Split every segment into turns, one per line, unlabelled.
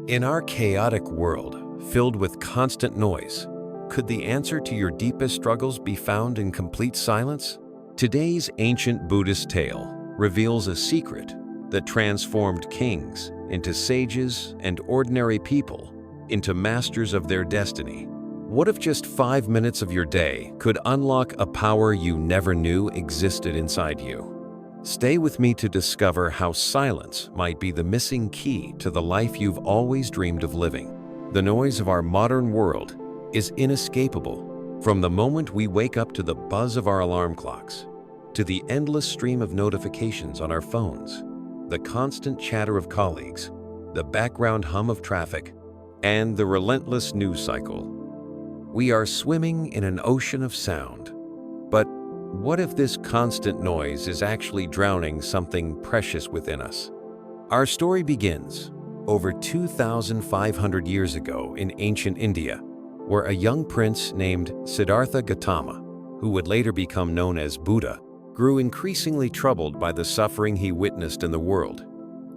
In our chaotic world, filled with constant noise, could the answer to your deepest struggles be found in complete silence? Today's ancient Buddhist tale reveals a secret that transformed kings into sages and ordinary people into masters of their destiny. What if just 5 minutes of your day could unlock a power you never knew existed inside you? Stay with me to discover how silence might be the missing key to the life you've always dreamed of living. The noise of our modern world is inescapable. From the moment we wake up to the buzz of our alarm clocks, to the endless stream of notifications on our phones, the constant chatter of colleagues, the background hum of traffic, and the relentless news cycle. We are swimming in an ocean of sound. But what if this constant noise is actually drowning something precious within us? Our story begins over 2,500 years ago in ancient India, where a young prince named Siddhartha Gautama, who would later become known as Buddha, grew increasingly troubled by the suffering he witnessed in the world.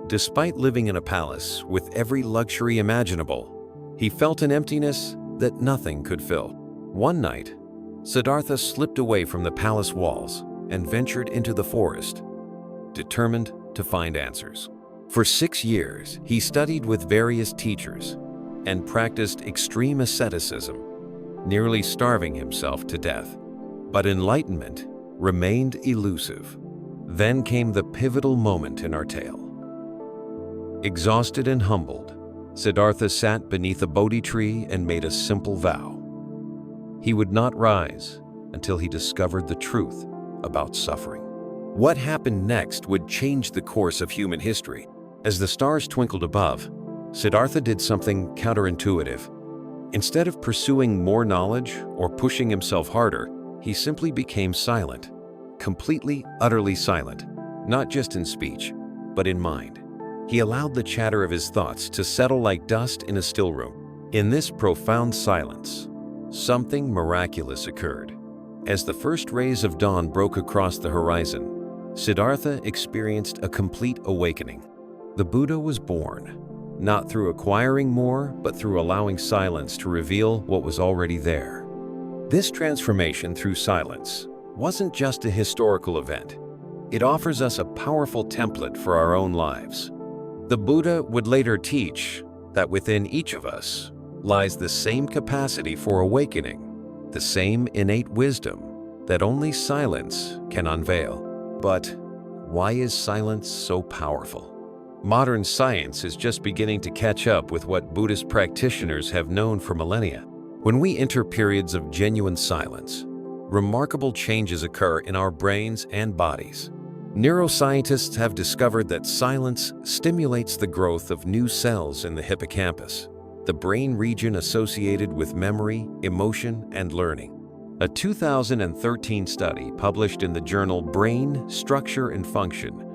Despite living in a palace with every luxury imaginable, he felt an emptiness that nothing could fill. One night, Siddhartha slipped away from the palace walls and ventured into the forest, determined to find answers. For 6 years, he studied with various teachers and practiced extreme asceticism, nearly starving himself to death. But enlightenment remained elusive. Then came the pivotal moment in our tale. Exhausted and humbled, Siddhartha sat beneath a Bodhi tree and made a simple vow. He would not rise until he discovered the truth about suffering. What happened next would change the course of human history. As the stars twinkled above, Siddhartha did something counterintuitive. Instead of pursuing more knowledge or pushing himself harder, he simply became silent, completely, utterly silent, not just in speech, but in mind. He allowed the chatter of his thoughts to settle like dust in a still room. In this profound silence, something miraculous occurred. As the first rays of dawn broke across the horizon, Siddhartha experienced a complete awakening. The Buddha was born, not through acquiring more, but through allowing silence to reveal what was already there. This transformation through silence wasn't just a historical event. It offers us a powerful template for our own lives. The Buddha would later teach that within each of us lies the same capacity for awakening, the same innate wisdom that only silence can unveil. But why is silence so powerful? Modern science is just beginning to catch up with what Buddhist practitioners have known for millennia. When we enter periods of genuine silence, remarkable changes occur in our brains and bodies. Neuroscientists have discovered that silence stimulates the growth of new cells in the hippocampus, the brain region associated with memory, emotion, and learning. A 2013 study published in the journal Brain, Structure and Function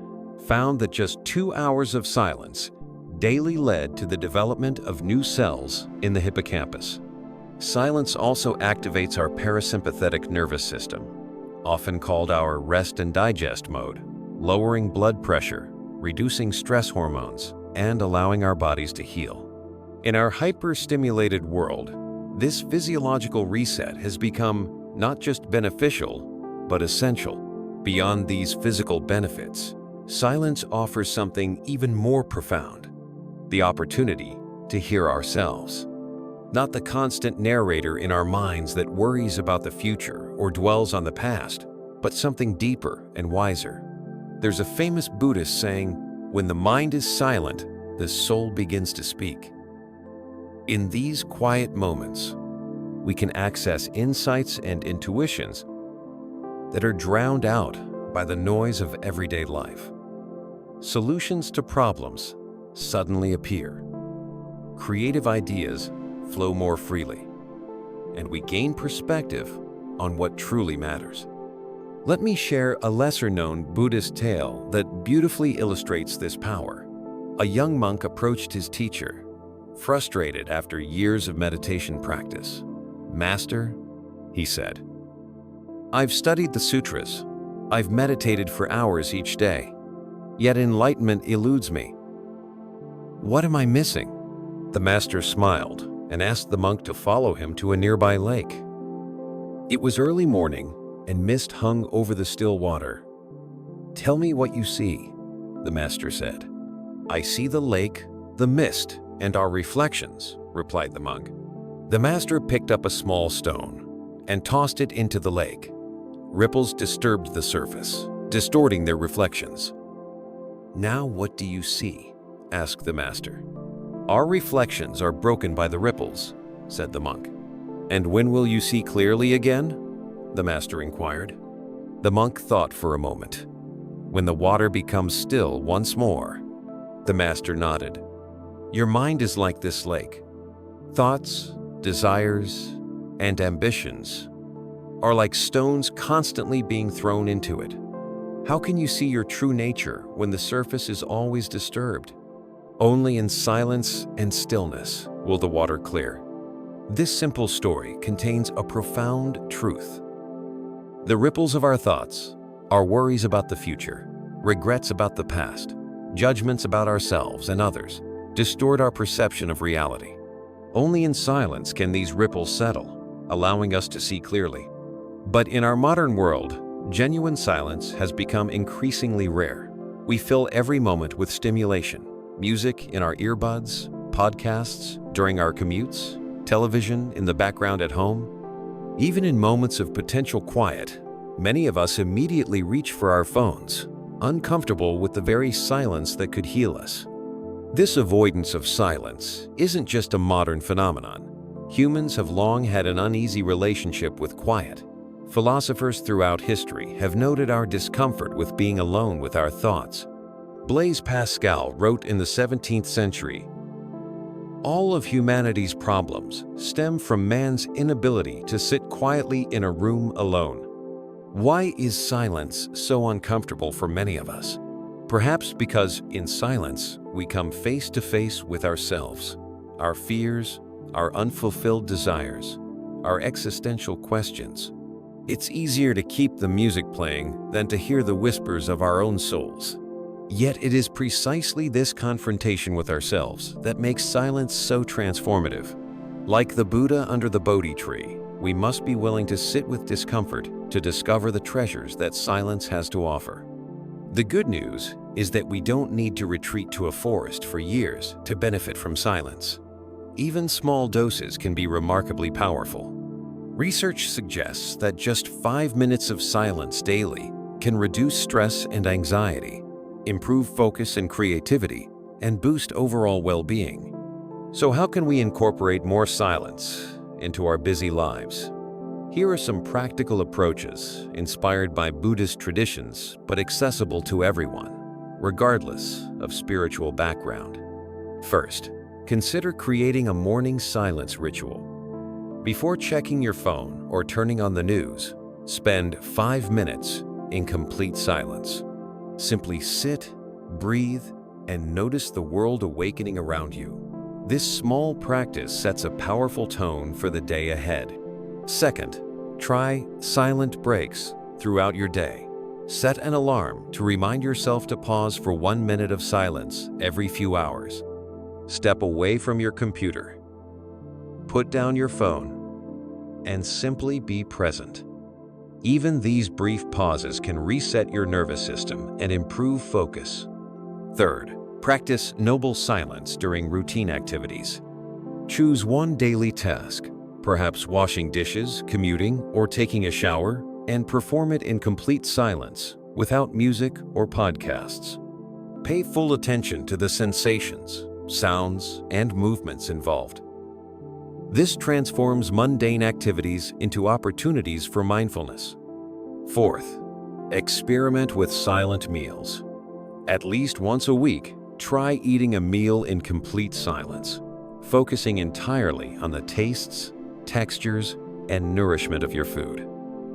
found that just 2 hours of silence daily led to the development of new cells in the hippocampus. Silence also activates our parasympathetic nervous system, often called our rest and digest mode, lowering blood pressure, reducing stress hormones, and allowing our bodies to heal. In our hyper-stimulated world, this physiological reset has become not just beneficial, but essential. Beyond these physical benefits, silence offers something even more profound: the opportunity to hear ourselves. Not the constant narrator in our minds that worries about the future or dwells on the past, but something deeper and wiser. There's a famous Buddhist saying, "When the mind is silent, the soul begins to speak." In these quiet moments, we can access insights and intuitions that are drowned out by the noise of everyday life. Solutions to problems suddenly appear. Creative ideas flow more freely, and we gain perspective on what truly matters. Let me share a lesser-known Buddhist tale that beautifully illustrates this power. A young monk approached his teacher, frustrated after years of meditation practice. "Master," he said, "I've studied the sutras. I've meditated for hours each day, yet enlightenment eludes me. What am I missing?" The master smiled and asked the monk to follow him to a nearby lake. It was early morning, and mist hung over the still water. "Tell me what you see," the master said. "I see the lake, the mist, and our reflections," replied the monk. The master picked up a small stone and tossed it into the lake. Ripples disturbed the surface, distorting their reflections. "Now what do you see?" asked the master. "Our reflections are broken by the ripples," said the monk. "And when will you see clearly again?" the master inquired. The monk thought for a moment. "When the water becomes still once more." The master nodded. "Your mind is like this lake. Thoughts, desires, and ambitions are like stones constantly being thrown into it. How can you see your true nature when the surface is always disturbed? Only in silence and stillness will the water clear." This simple story contains a profound truth. The ripples of our thoughts, our worries about the future, regrets about the past, judgments about ourselves and others, distort our perception of reality. Only in silence can these ripples settle, allowing us to see clearly. But in our modern world, genuine silence has become increasingly rare. We fill every moment with stimulation: music in our earbuds, podcasts during our commutes, television in the background at home. Even in moments of potential quiet, many of us immediately reach for our phones, uncomfortable with the very silence that could heal us. This avoidance of silence isn't just a modern phenomenon. Humans have long had an uneasy relationship with quiet. Philosophers throughout history have noted our discomfort with being alone with our thoughts. Blaise Pascal wrote in the 17th century, "All of humanity's problems stem from man's inability to sit quietly in a room alone." Why is silence so uncomfortable for many of us? Perhaps because in silence we come face to face with ourselves, our fears, our unfulfilled desires, our existential questions. It's easier to keep the music playing than to hear the whispers of our own souls. Yet it is precisely this confrontation with ourselves that makes silence so transformative. Like the Buddha under the Bodhi tree, we must be willing to sit with discomfort to discover the treasures that silence has to offer. The good news is that we don't need to retreat to a forest for years to benefit from silence. Even small doses can be remarkably powerful. Research suggests that just 5 minutes of silence daily can reduce stress and anxiety, improve focus and creativity, and boost overall well-being. So how can we incorporate more silence into our busy lives? Here are some practical approaches inspired by Buddhist traditions but accessible to everyone, regardless of spiritual background. First, consider creating a morning silence ritual. Before checking your phone or turning on the news, spend 5 minutes in complete silence. Simply sit, breathe, and notice the world awakening around you. This small practice sets a powerful tone for the day ahead. Second, try silent breaks throughout your day. Set an alarm to remind yourself to pause for 1 minute of silence every few hours. Step away from your computer. Put down your phone and simply be present. Even these brief pauses can reset your nervous system and improve focus. Third, practice noble silence during routine activities. Choose one daily task, perhaps washing dishes, commuting, or taking a shower, and perform it in complete silence without music or podcasts. Pay full attention to the sensations, sounds, and movements involved. This transforms mundane activities into opportunities for mindfulness. Fourth, experiment with silent meals. At least once a week, try eating a meal in complete silence, focusing entirely on the tastes, textures, and nourishment of your food.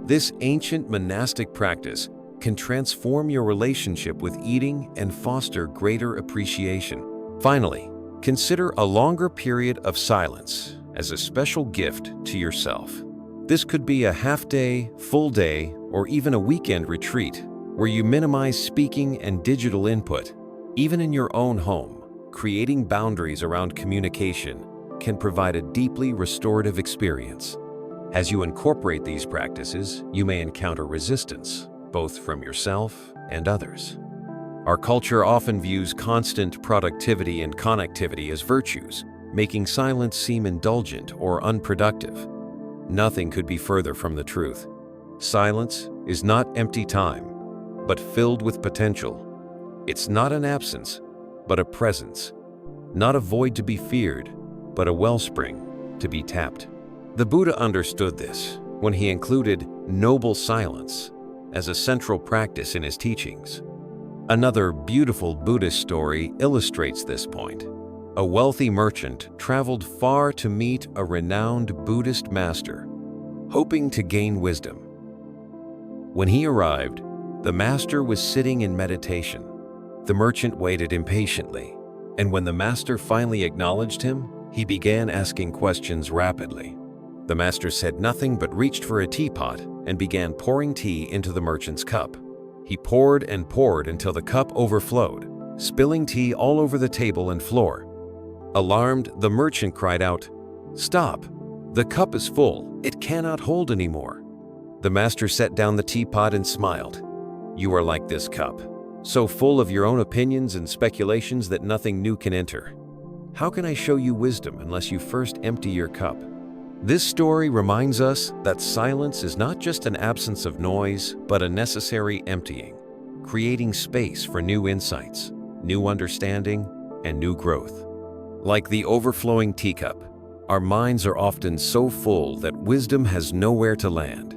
This ancient monastic practice can transform your relationship with eating and foster greater appreciation. Finally, consider a longer period of silence as a special gift to yourself. This could be a half-day, full day, or even a weekend retreat where you minimize speaking and digital input, even in your own home. creating boundaries around communication can provide a deeply restorative experience. As you incorporate these practices, you may encounter resistance, both from yourself and others. Our culture often views constant productivity and connectivity as virtues, making silence seem indulgent or unproductive. Nothing could be further from the truth. Silence is not empty time, but filled with potential. It's not an absence, but a presence. Not a void to be feared, but a wellspring to be tapped. The Buddha understood this when he included noble silence as a central practice in his teachings. Another beautiful Buddhist story illustrates this point. A wealthy merchant traveled far to meet a renowned Buddhist master, hoping to gain wisdom. When he arrived, the master was sitting in meditation. The merchant waited impatiently, and when the master finally acknowledged him, he began asking questions rapidly. The master said nothing but reached for a teapot and began pouring tea into the merchant's cup. He poured and poured until the cup overflowed, spilling tea all over the table and floor. Alarmed, the merchant cried out, "Stop! The cup is full. It cannot hold anymore." The master set down the teapot and smiled. "You are like this cup, so full of your own opinions and speculations that nothing new can enter. How can I show you wisdom unless you first empty your cup?" This story reminds us that silence is not just an absence of noise, but a necessary emptying, creating space for new insights, new understanding, and new growth. Like the overflowing teacup, our minds are often so full that wisdom has nowhere to land.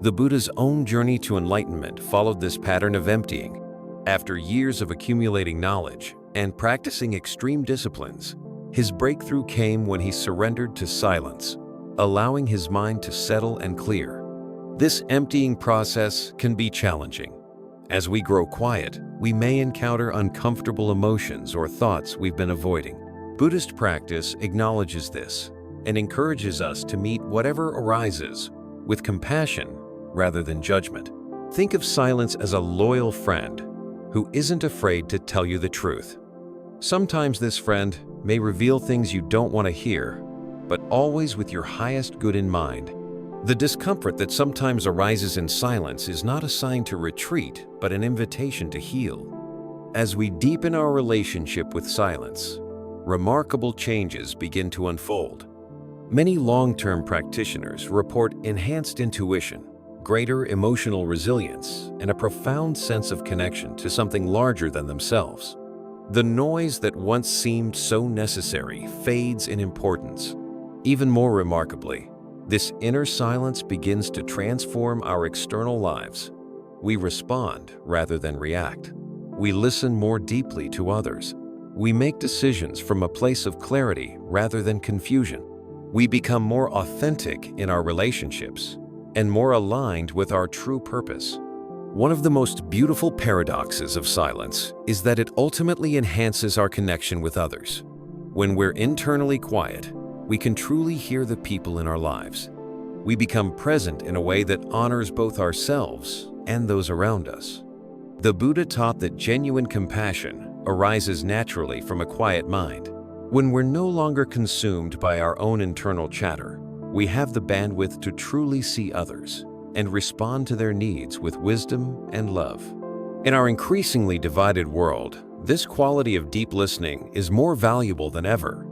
The Buddha's own journey to enlightenment followed this pattern of emptying. After years of accumulating knowledge and practicing extreme disciplines, his breakthrough came when he surrendered to silence, allowing his mind to settle and clear. This emptying process can be challenging. As we grow quiet, we may encounter uncomfortable emotions or thoughts we've been avoiding. Buddhist practice acknowledges this and encourages us to meet whatever arises with compassion rather than judgment. Think of silence as a loyal friend who isn't afraid to tell you the truth. Sometimes this friend may reveal things you don't want to hear, but always with your highest good in mind. The discomfort that sometimes arises in silence is not a sign to retreat, but an invitation to heal. As we deepen our relationship with silence, remarkable changes begin to unfold. Many long-term practitioners report enhanced intuition, greater emotional resilience, and a profound sense of connection to something larger than themselves. The noise that once seemed so necessary fades in importance. Even more remarkably, this inner silence begins to transform our external lives. We respond rather than react. We listen more deeply to others. We make decisions from a place of clarity rather than confusion. We become more authentic in our relationships and more aligned with our true purpose. One of the most beautiful paradoxes of silence is that it ultimately enhances our connection with others. When we're internally quiet, we can truly hear the people in our lives. We become present in a way that honors both ourselves and those around us. The Buddha taught that genuine compassion arises naturally from a quiet mind. When we're no longer consumed by our own internal chatter, we have the bandwidth to truly see others and respond to their needs with wisdom and love. In our increasingly divided world, this quality of deep listening is more valuable than ever.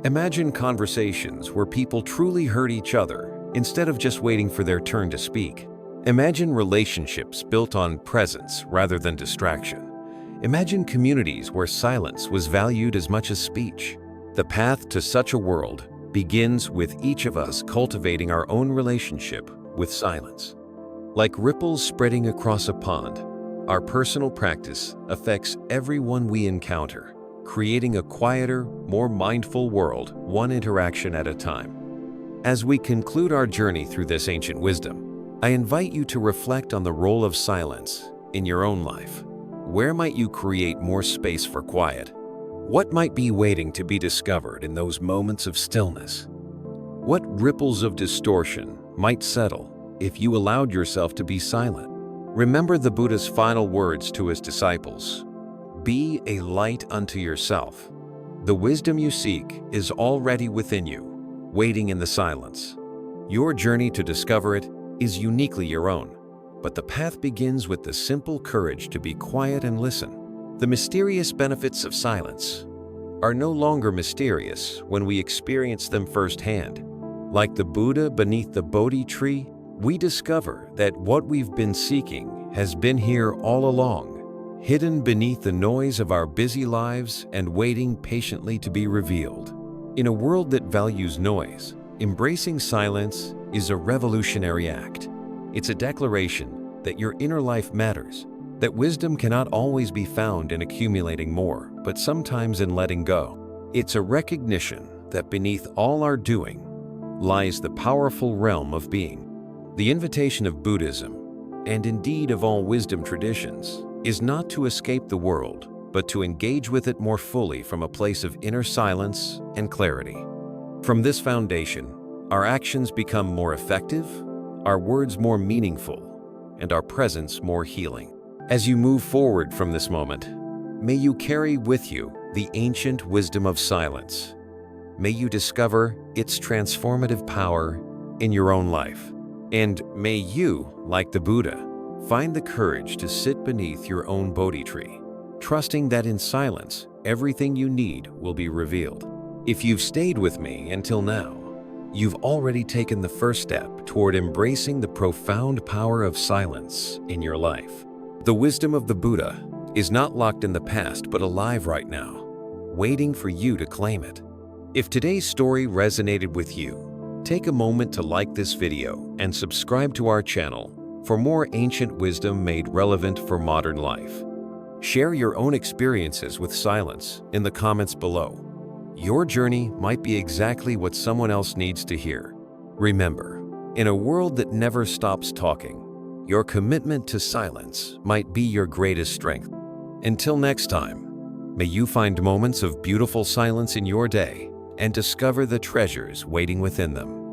Imagine conversations where people truly heard each other instead of just waiting for their turn to speak. Imagine relationships built on presence rather than distraction. Imagine communities where silence was valued as much as speech. The path to such a world begins with each of us cultivating our own relationship with silence. Like ripples spreading across a pond, our personal practice affects everyone we encounter, creating a quieter, more mindful world, one interaction at a time. As we conclude our journey through this ancient wisdom, I invite you to reflect on the role of silence in your own life. Where might you create more space for quiet? What might be waiting to be discovered in those moments of stillness? What ripples of distortion might settle if you allowed yourself to be silent? Remember the Buddha's final words to his disciples: Be a light unto yourself. The wisdom you seek is already within you, waiting in the silence. Your journey to discover it is uniquely your own, but the path begins with the simple courage to be quiet and listen. The mysterious benefits of silence are no longer mysterious when we experience them firsthand. Like the Buddha beneath the Bodhi tree, we discover that what we've been seeking has been here all along, hidden beneath the noise of our busy lives and waiting patiently to be revealed. In a world that values noise, embracing silence is a revolutionary act. It's a declaration that your inner life matters, that wisdom cannot always be found in accumulating more, but sometimes in letting go. It's a recognition that beneath all our doing lies the powerful realm of being. The invitation of Buddhism, and indeed of all wisdom traditions, is not to escape the world, but to engage with it more fully from a place of inner silence and clarity. From this foundation, our actions become more effective, our words more meaningful, and our presence more healing. As you move forward from this moment, may you carry with you the ancient wisdom of silence. May you discover its transformative power in your own life. And may you, like the Buddha, find the courage to sit beneath your own Bodhi tree, trusting that in silence, everything you need will be revealed. If you've stayed with me until now, you've already taken the first step toward embracing the profound power of silence in your life. The wisdom of the Buddha is not locked in the past but alive right now, waiting for you to claim it. If today's story resonated with you, take a moment to like this video and subscribe to our channel for more ancient wisdom made relevant for modern life. Share your own experiences with silence in the comments below. Your journey might be exactly what someone else needs to hear. Remember, in a world that never stops talking, your commitment to silence might be your greatest strength. Until next time, may you find moments of beautiful silence in your day and discover the treasures waiting within them.